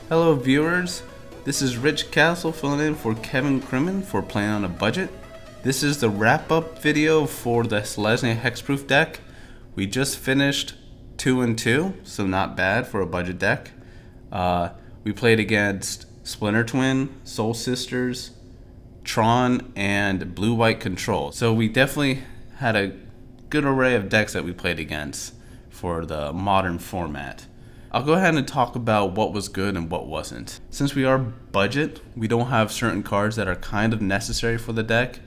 Hello viewers, this is Rich Castle filling in for Kevin Crimmin for Playing on a Budget. This is the wrap-up video for the Selesnya Hexproof deck. We just finished 2-2, so not bad for a budget deck. We played against Splinter Twin, Soul Sisters, Tron, and Blue-White Control. So we definitely had a good array of decks that we played against for the modern format. I'll go ahead and talk about what was good and what wasn't. Since we are budget, we don't have certain cards that are kind of necessary for the deck.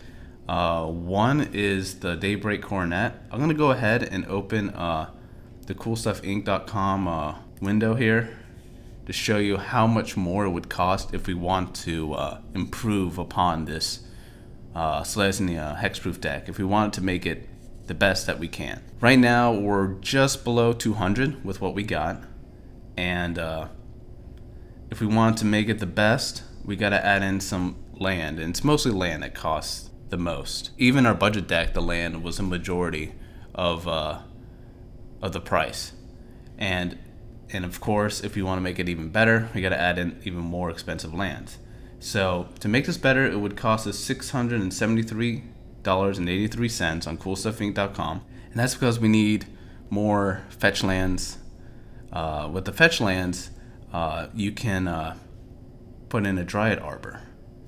One is the Daybreak Coronet. I'm going to go ahead and open the CoolStuffInc.com window here to show you how much more it would cost if we want to improve upon this Selesnya Hexproof deck, if we wanted to make it the best that we can. Right now we're just below 200 with what we got. And if we want to make it the best, we got to add in some land, and it's mostly land that costs the most. Even our budget deck, the land was a majority of the price. And of course, if we want to make it even better, we got to add in even more expensive lands. So to make this better, it would cost us $673.83 on CoolStuffInc.com, and that's because we need more fetch lands. With the fetch lands, you can put in a Dryad Arbor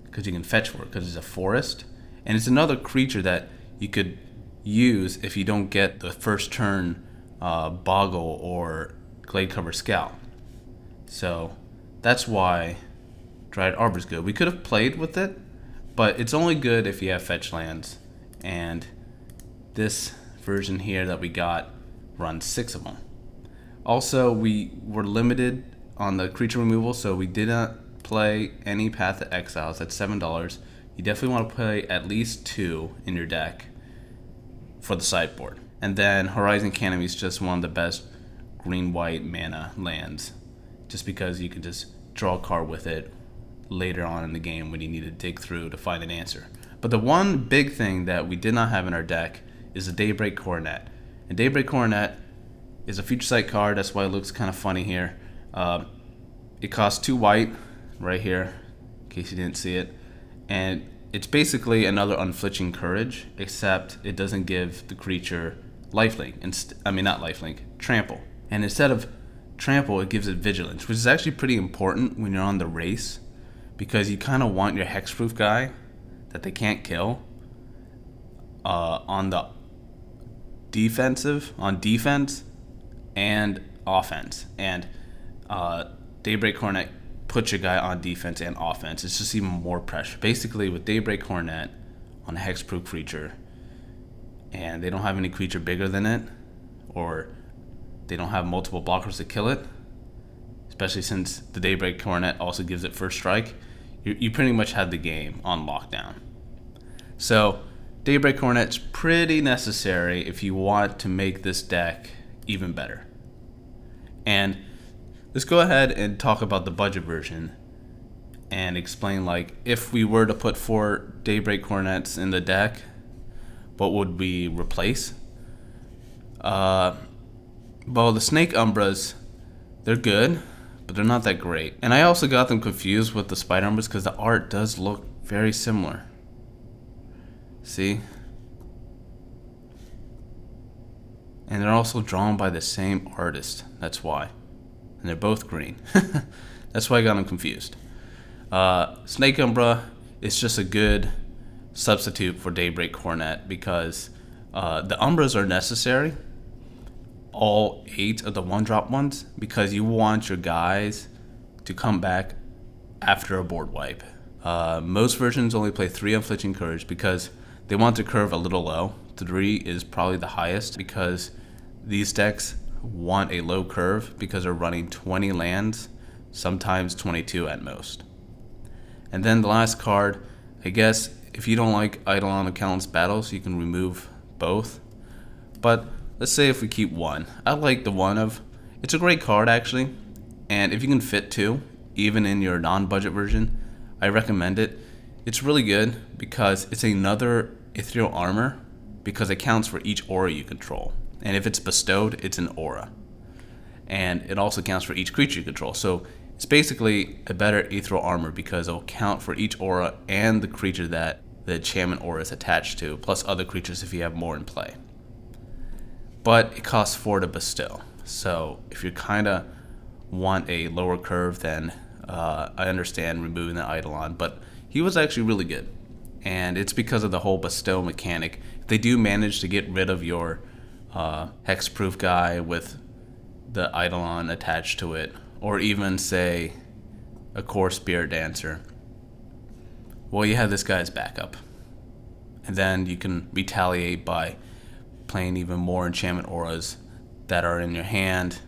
because you can fetch for it because it's a forest, and it's another creature that you could use if you don't get the first turn Bogle or Gladecover Scout. So that's why Dryad Arbor is good. We could have played with it, but it's only good if you have fetch lands, and this version here that we got runs 6 of them. Also, we were limited on the creature removal, so we did not play any Path to Exiles. That's $7. You definitely want to play at least 2 in your deck for the sideboard. And then Horizon Canopy is just one of the best green-white mana lands, just because you can just draw a card with it later on in the game when you need to dig through to find an answer. But the one big thing that we did not have in our deck is the Daybreak Coronet. And Daybreak Coronet is a feature site card. That's why it looks kind of funny here. It costs 2 white right here, in case you didn't see it, and it's basically another Unflinching Courage, except it doesn't give the creature lifelink. Not lifelink, trample. And instead of trample, it gives it vigilance, which is actually pretty important when you're on the race, because you kind of want your hexproof guy that they can't kill on defense and offense. And Daybreak Coronet puts your guy on defense and offense. It's just even more pressure. Basically, with Daybreak Coronet on a hexproof creature, and they don't have any creature bigger than it, or they don't have multiple blockers to kill it, especially since the Daybreak Coronet also gives it first strike, you pretty much have the game on lockdown. So Daybreak Coronet's pretty necessary if you want to make this deck even better. And let's go ahead and talk about the budget version and explain, like, if we were to put 4 Daybreak Coronets in the deck, what would we replace? Well, the Snake Umbras, they're good, but they're not that great. And I also got them confused with the Spider Umbras because the art does look very similar. See? And they're also drawn by the same artist. That's why. And they're both green. That's why I got them confused. Snake Umbra is just a good substitute for Daybreak Coronet because the Umbras are necessary. All 8 of the 1-drop ones, because you want your guys to come back after a board wipe. Most versions only play 3 Unflinching Courage because they want to curve a little low. 3 is probably the highest because these decks want a low curve because they're running 20 lands, sometimes 22 at most. And then the last card, I guess if you don't like Eidolon or Countless Battles, you can remove both. But let's say if we keep 1. I like the 1 of. It's a great card actually, and if you can fit 2, even in your non-budget version, I recommend it. It's really good because it's another Ethereal Armor because it counts for each aura you control. And if it's bestowed, it's an aura. And it also counts for each creature you control. So It's basically a better Ethereal Armor because it'll count for each aura and the creature that the enchantment aura is attached to, plus other creatures if you have more in play. But it costs 4 to bestow. So if you kind of want a lower curve, then I understand removing the Eidolon, but he was actually really good. And it's because of the whole bestow mechanic. If they do manage to get rid of your hexproof guy with the Eidolon attached to it, or even say a Kor Spiritdancer, well, you have this guy's backup. And then you can retaliate by playing even more enchantment auras that are in your hand,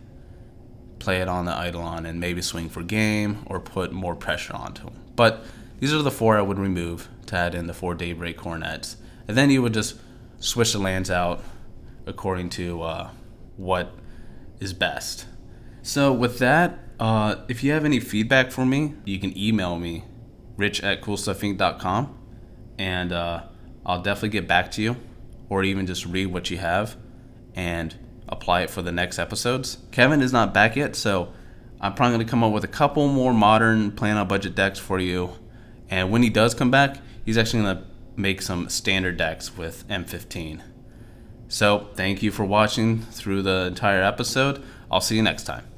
play it on the Eidolon, and maybe swing for game or put more pressure onto him. But these are the 4 I would remove to add in the 4 Daybreak Coronets. And then you would just switch the lands out according to what is best. So with that, if you have any feedback for me, you can email me, rich@coolstuffinc.com, and I'll definitely get back to you, or even just read what you have and apply it for the next episodes. Kevin is not back yet, so I'm probably going to come up with a couple more modern plan on budget decks for you. And when he does come back, he's actually going to make some standard decks with M15. So thank you for watching through the entire episode. I'll see you next time.